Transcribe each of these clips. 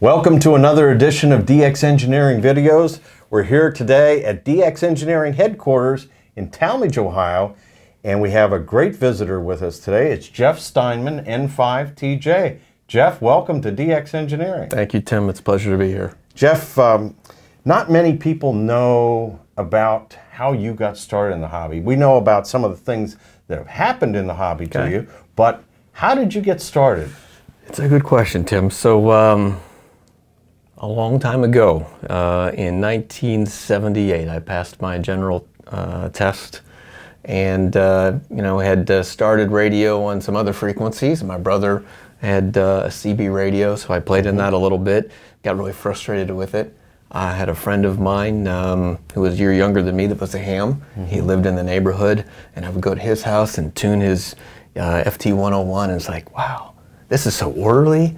Welcome to another edition of DX Engineering Videos. We're here today at DX Engineering headquarters in Tallmadge, Ohio, and we have a great visitor with us today. It's Jeff Steinman, N5TJ. Jeff, welcome to DX Engineering. Thank you, Tim. It's a pleasure to be here. Jeff, not many people know about how you got started in the hobby. We know about some of the things that have happened in the hobby to you, but how did you get started? It's a good question, Tim. So, a long time ago, in 1978, I passed my general test and, had started radio on some other frequencies. My brother had a CB radio, so I played in that a little bit, got really frustrated with it. I had a friend of mine who was a year younger than me that was a ham. He lived in the neighborhood, and I would go to his house and tune his FT101, and it's like, wow, this is so orderly.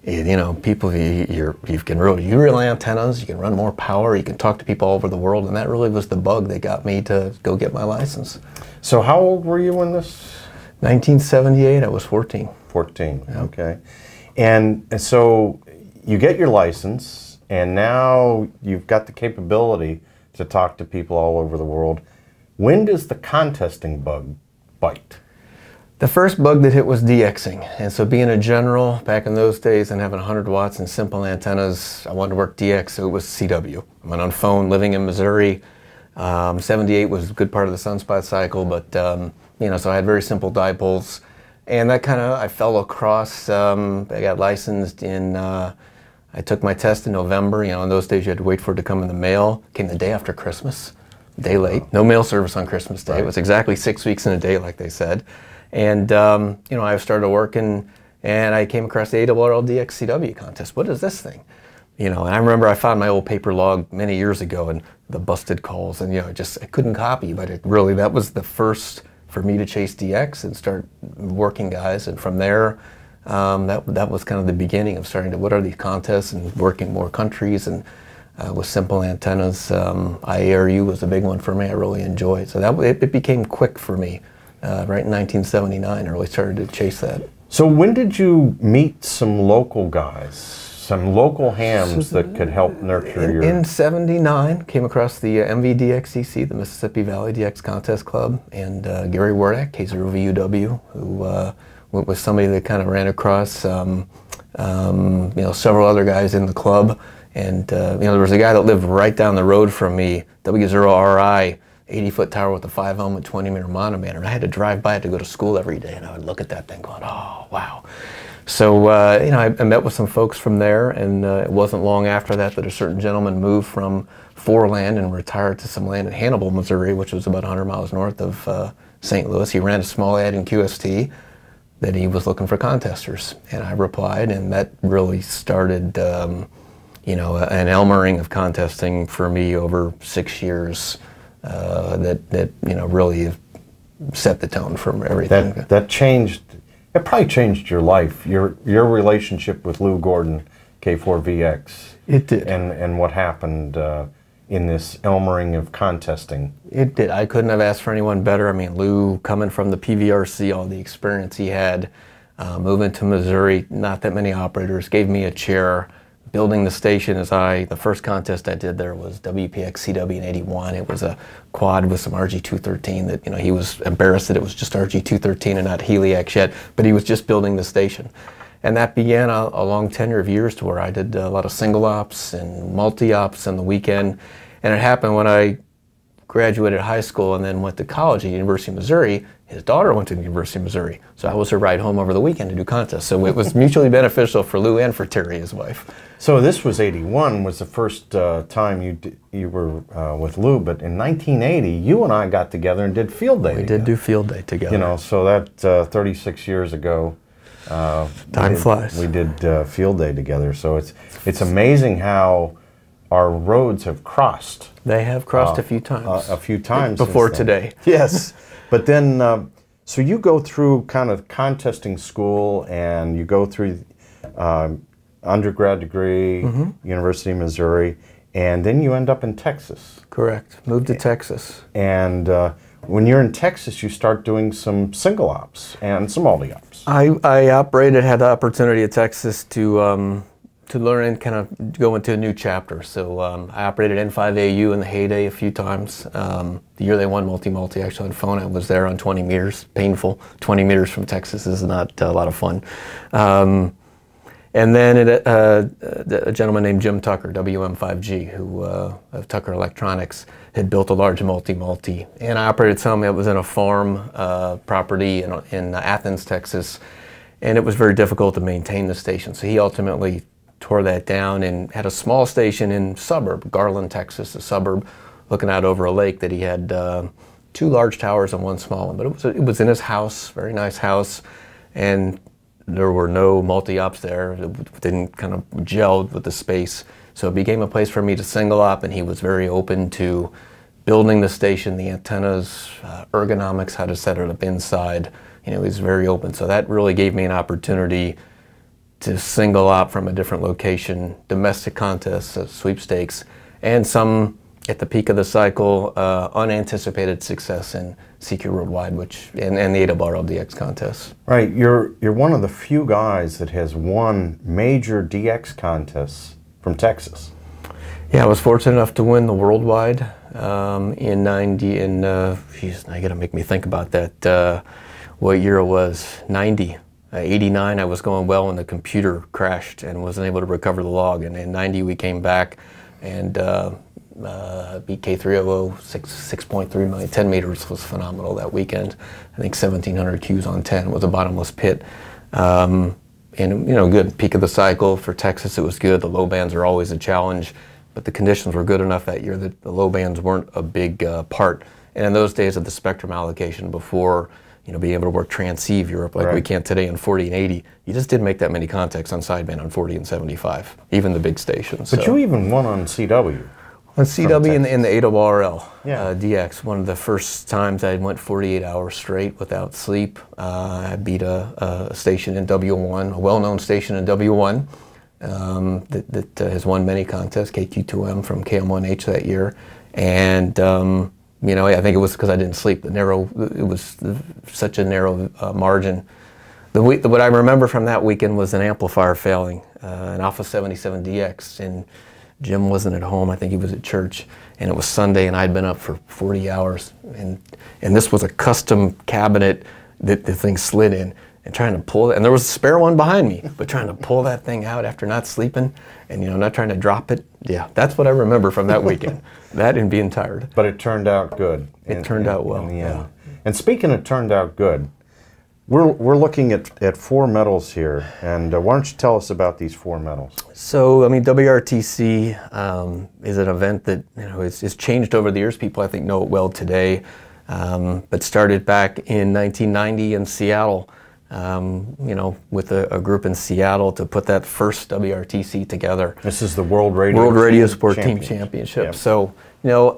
You know, people, you can really use real antennas, you can run more power, you can talk to people all over the world, and that really was the bug that got me to go get my license. So how old were you when this? 1978, I was 14. 14, yeah. Okay. And so you get your license, and now you've got the capability to talk to people all over the world. When does the contesting bug bite? The first bug that hit was DXing, and so being a general back in those days and having 100 watts and simple antennas, I wanted to work DX, so it was CW. I went on phone, living in Missouri. 78 was a good part of the sunspot cycle, but so I had very simple dipoles, and that kind of, I fell across, I got licensed in, I took my test in November. In those days you had to wait for it to come in the mail. It came the day after Christmas, day late. No mail service on Christmas Day. Right. It was exactly 6 weeks in a day, like they said. And, I started working, and I came across the ARRL DX CW contest. What is this thing? And I remember I found my old paper log many years ago, and the busted calls, and, I couldn't copy, but that was the first for me to chase DX and start working guys. And from there, that was kind of the beginning of starting to, what are these contests, and working more countries, and with simple antennas. IARU was a big one for me. I really enjoyed. So it became quick for me. Right in 1979, I really started to chase that. So when did you meet some local guys, some local hams that could help nurture your... In 79, came across the MVDXCC, the Mississippi Valley DX Contest Club, and Gary Wardak, K3LR, who was somebody that kind of ran across several other guys in the club. And there was a guy that lived right down the road from me, W0RI, 80-foot tower with a 5-element 20-meter monomander. I had to drive by it to go to school every day, and I would look at that thing going, oh, wow. So, I met with some folks from there, and it wasn't long after that a certain gentleman moved from Foreland and retired to some land in Hannibal, Missouri, which was about 100 miles north of St. Louis. He ran a small ad in QST that he was looking for contesters, and I replied, and that really started, an Elmering of contesting for me over 6 years. That really set the tone for everything. That changed. It probably changed your life. Your relationship with Lou Gordon, K4VX. It did. And what happened in this Elmering of contesting. It did. I couldn't have asked for anyone better. I mean, Lou, coming from the PVRC, all the experience he had, moving to Missouri, not that many operators, gave me a chair. Building the station, the first contest I did there was WPX CW in '81. It was a quad with some RG213 that, he was embarrassed that it was just RG213 and not Heliax yet, but he was just building the station. And that began a long tenure of years to where I did a lot of single ops and multi-ops on the weekend. And it happened when I graduated high school and then went to college at the University of Missouri. His daughter went to the University of Missouri, so I was her ride home over the weekend to do contests. So it was mutually beneficial for Lou and for Terry, his wife. So this was '81 was the first time you were with Lou, but in 1980 you and I got together and did field day. We did do field day together. So that 36 years ago. Time flies. We did field day together. So it's amazing how our roads have crossed. They have crossed a few times. A few times before today. Yes. But then, so you go through kind of contesting school, and you go through undergrad degree, University of Missouri, and then you end up in Texas. Correct. Moved to Texas. And when you're in Texas, you start doing some single ops and some multi ops. I operated, had the opportunity at Texas to to learn and kind of go into a new chapter. So I operated N5AU in the heyday a few times. The year they won multi-multi, actually on phone, I was there on 20 meters. Painful. 20 meters from Texas is not a lot of fun. And then a gentleman named Jim Tucker, WM5G, who of Tucker Electronics, had built a large multi-multi. And I operated some that was in a farm property in Athens, Texas. And it was very difficult to maintain the station. So he ultimately tore that down and had a small station in suburb, Garland, Texas, a suburb, looking out over a lake that he had 2 large towers and 1 small one. But it was in his house, very nice house. And there were no multi-ops there. It didn't kind of gel with the space. So it became a place for me to single op, and he was very open to building the station, the antennas, ergonomics, how to set it up inside. You know, he was very open. So that really gave me an opportunity to single op from a different location, domestic contests, sweepstakes, and some, at the peak of the cycle, unanticipated success in CQ Worldwide, and the ARRL DX contests. Right, you're one of the few guys that has won major DX contests from Texas. Yeah, I was fortunate enough to win the Worldwide in 90, and geez, now you gotta make me think about that. What year it was? 90. 89, I was going well, and the computer crashed and wasn't able to recover the log. And in 90, we came back and beat K3LR 6.3 million. 10 meters was phenomenal that weekend. I think 1,700 Qs on 10 was a bottomless pit. And you know, good peak of the cycle for Texas. It was good. The low bands are always a challenge, but the conditions were good enough that year that the low bands weren't a big part. And in those days of the spectrum allocation, before being able to work transceive Europe like we can today in 40 and 80, you just didn't make that many contacts on sideband on 40 and 75, even the big stations. But you even won on CW. On CW in the ARRL DX, one of the first times I went 48 hours straight without sleep. I beat a station in W1, a well-known station in W1 that has won many contests, KQ-2M from KM1H that year. And I think it was because I didn't sleep. It was such a narrow margin. What I remember from that weekend was an amplifier failing, an Alpha 77 DX, and Jim wasn't at home. I think he was at church, and it was Sunday, and I'd been up for 40 hours, and this was a custom cabinet that the thing slid in, and trying to pull it, and there was a spare one behind me, but trying to pull that thing out after not sleeping, and not trying to drop it. Yeah, that's what I remember from that weekend. That and being tired. But it turned out good. It turned out well. In the end. And speaking of turned out good, we're looking at 4 medals here, and why don't you tell us about these 4 medals? So, I mean, WRTC is an event that it's changed over the years. People, I think, know it well today, but started back in 1990 in Seattle. With a group in Seattle to put that first WRTC together. This is the World Radiosport Team Championship. Yep. So,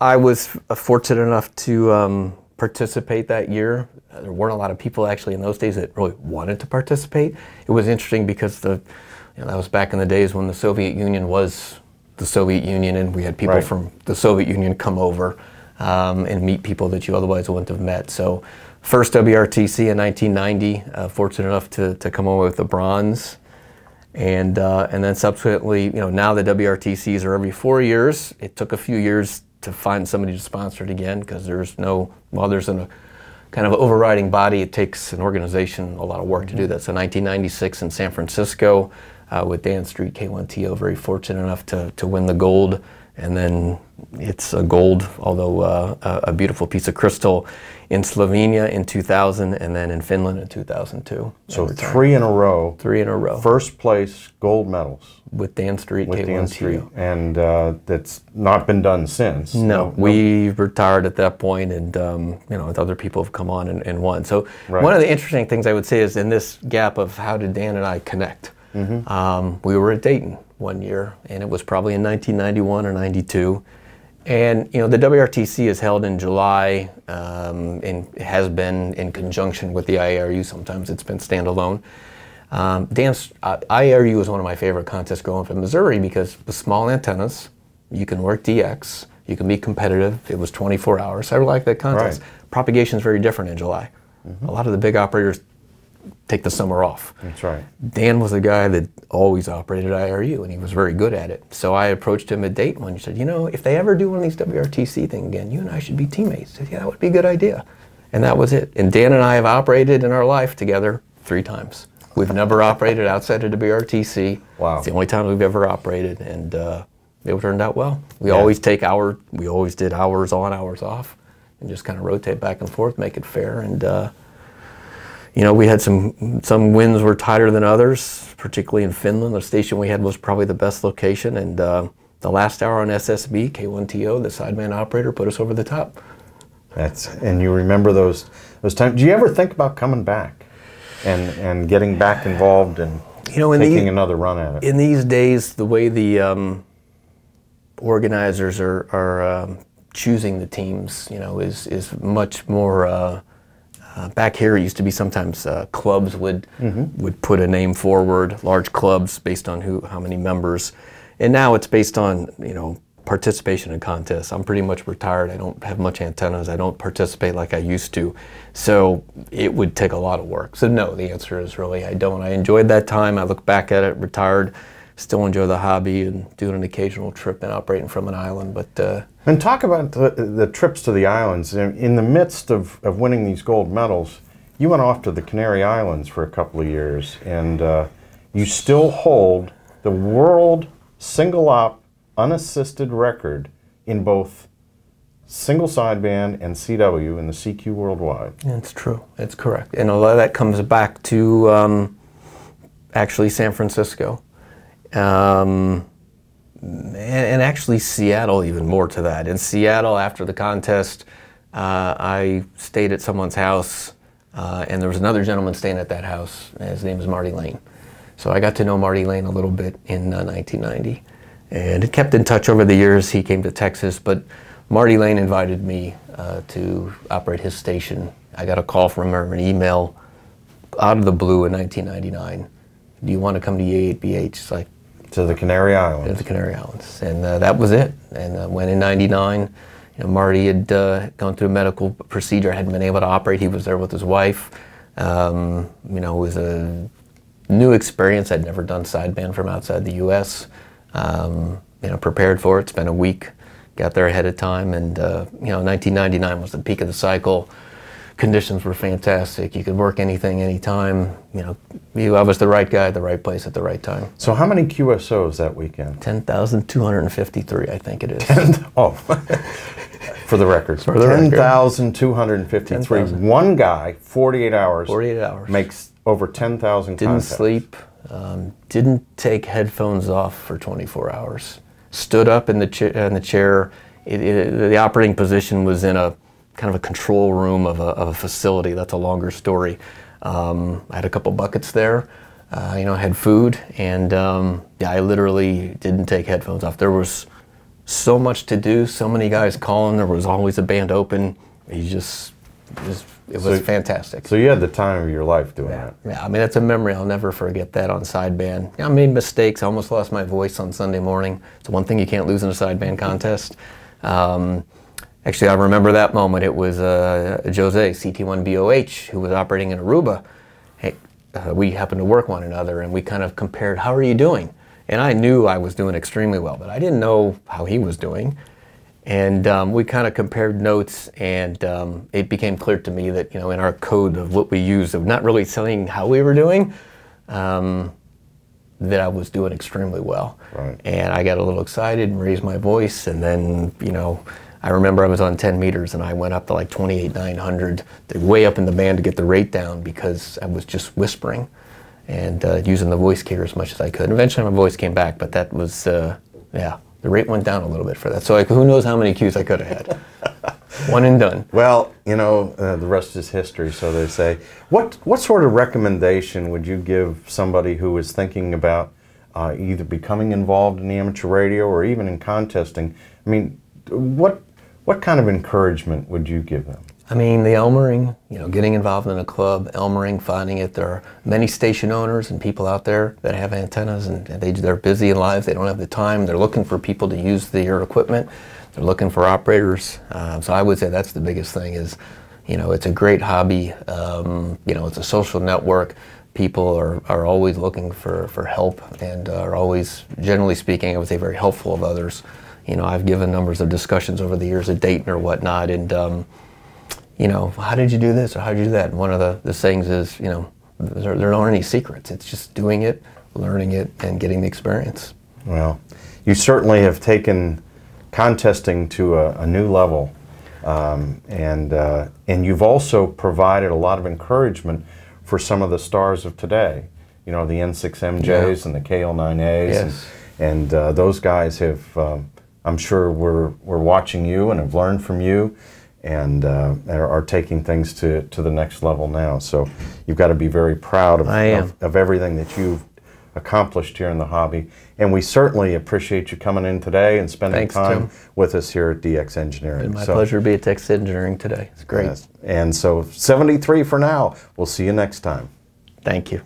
I was fortunate enough to participate that year. There weren't a lot of people actually in those days that really wanted to participate. It was interesting because that was back in the days when the Soviet Union was the Soviet Union, and we had people from the Soviet Union come over and meet people that you otherwise wouldn't have met. So. First WRTC in 1990, fortunate enough to come away with the bronze, and then subsequently, now the WRTCs are every 4 years. It took a few years to find somebody to sponsor it again because there's a kind of overriding body. It takes an organization a lot of work to do that. So 1996 in San Francisco with Dan Street, K1TO, very fortunate enough to win the gold, and then it's a gold, although a beautiful piece of crystal, in Slovenia in 2000, and then in Finland in 2002. So 3 in a row. 3 in a row. First place gold medals. With Dan Street, K1TO. And that's not been done since. No, we retired at that point, and other people have come on and won. So one of the interesting things I would say is in this gap of how did Dan and I connect. We were at Dayton one year, and it was probably in 1991 or 92. And the WRTC is held in July, and it has been in conjunction with the IARU. Sometimes it's been standalone. IARU was one of my favorite contests growing up in Missouri because with small antennas, you can work DX, you can be competitive. It was 24 hours. I like that contest. Propagation is very different in July. A lot of the big operators take the summer off. That's right. Dan was a guy that always operated IRU, and he was very good at it. So I approached him at Dayton when he said, you know, if they ever do one of these WRTC things again, you and I should be teammates. I said, yeah, that would be a good idea. And that was it. And Dan and I have operated in our life together 3 times. We've never operated outside of WRTC. Wow. It's the only time we've ever operated, and it turned out well. We always did hours on, hours off, and just kind of rotate back and forth, make it fair. And you know, we had some wins were tighter than others, particularly in Finland. The station we had was probably the best location, and the last hour on SSB, K1TO, the sideman operator, put us over the top. And you remember those times. Do you ever think about coming back and getting back involved and taking another run at it? In these days, the way the organizers are choosing the teams, you know, is much more. Back here, it used to be sometimes clubs would put a name forward, large clubs based on how many members, and now it's based on, you know, participation in contests. I'm pretty much retired. I don't have much antennas. I don't participate like I used to, so it would take a lot of work. So no, the answer is really I don't. I enjoyed that time. I look back at it, retired, still enjoy the hobby and doing an occasional trip and operating from an island. But and talk about the trips to the islands. In the midst of winning these gold medals, you went off to the Canary Islands for a couple of years, and you still hold the world single-op unassisted record in both single sideband and CW in the CQ worldwide. It's true. It's correct. And a lot of that comes back to actually San Francisco. And actually Seattle, even more to that. In Seattle, after the contest, I stayed at someone's house, and there was another gentleman staying at that house. His name is Marty Lane. So I got to know Marty Lane a little bit in 1990, and it kept in touch over the years. He came to Texas, but Marty Lane invited me to operate his station. I got a call from him, an email out of the blue in 1999. Do you want to come to E8BH? It's like, to the Canary Islands. To the Canary Islands, and that was it. And went in '99. You know, Marty had gone through a medical procedure, hadn't been able to operate. He was there with his wife. You know, it was a new experience. I'd never done sideband from outside the U.S. You know, prepared for it. Spent a week, got there ahead of time, and you know, 1999 was the peak of the cycle. Conditions were fantastic. You could work anything, anytime. You know, I was the right guy at the right place at the right time. So how many QSOs that weekend? 10,253, I think it is. For the record. For the 10,253. 10,000. One guy, 48 hours. 48 hours. Makes over 10,000 Didn't contacts. sleep. Didn't take headphones off for 24 hours. Stood up in the chair. The operating position was in a kind of a control room of a facility. That's a longer story. I had a couple buckets there. You know, I had food, and yeah, I literally didn't take headphones off. There was so much to do, so many guys calling. There was always a band open. It was fantastic. So you had the time of your life doing that. Yeah, I mean, that's a memory. I'll never forget that on sideband. Yeah, I made mistakes. I almost lost my voice on Sunday morning. It's one thing you can't lose in a sideband contest. Actually, I remember that moment. It was Jose, CT1BOH, who was operating in Aruba. Hey, we happened to work one another, and we kind of compared, how are you doing? And I knew I was doing extremely well, but I didn't know how he was doing. And we kind of compared notes, and it became clear to me that, you know, in our code of what we use, of not really saying how we were doing, that I was doing extremely well. Right. And I got a little excited and raised my voice, and then, you know, I remember I was on 10 meters and I went up to like 28,900, way up in the band to get the rate down because I was just whispering and using the voice carrier as much as I could. And eventually my voice came back, but that was, yeah, the rate went down a little bit for that. So like, who knows how many cues I could have had. One and done. Well, you know, the rest is history, so they say. What sort of recommendation would you give somebody who is thinking about either becoming involved in the amateur radio or even in contesting? I mean, what kind of encouragement would you give them? I mean, the Elmering, you know, getting involved in a club, Elmering, finding it. There are many station owners and people out there that have antennas, and they're busy in life. They don't have the time. They're looking for people to use their equipment. They're looking for operators. So I would say that's the biggest thing is, You know, it's a great hobby. You know, it's a social network. People are always looking for help and are always, generally speaking, I would say very helpful of others. You know, I've given numbers of discussions over the years at Dayton or whatnot, and you know, how did you do this or how did you do that? And one of the sayings is, you know, there aren't any secrets. It's just doing it, learning it, and getting the experience. Well, you certainly have taken contesting to a new level, and you've also provided a lot of encouragement for some of the stars of today. You know, the N6MJs and the KL9As, Yes. and those guys have, I'm sure, we're watching you and have learned from you, and are taking things to the next level now. So you've got to be very proud of everything that you've accomplished here in the hobby. And we certainly appreciate you coming in today and spending time with us here at DX Engineering. It's my pleasure to be at DX Engineering today. It's great. Yes. And so 73 for now. We'll see you next time. Thank you.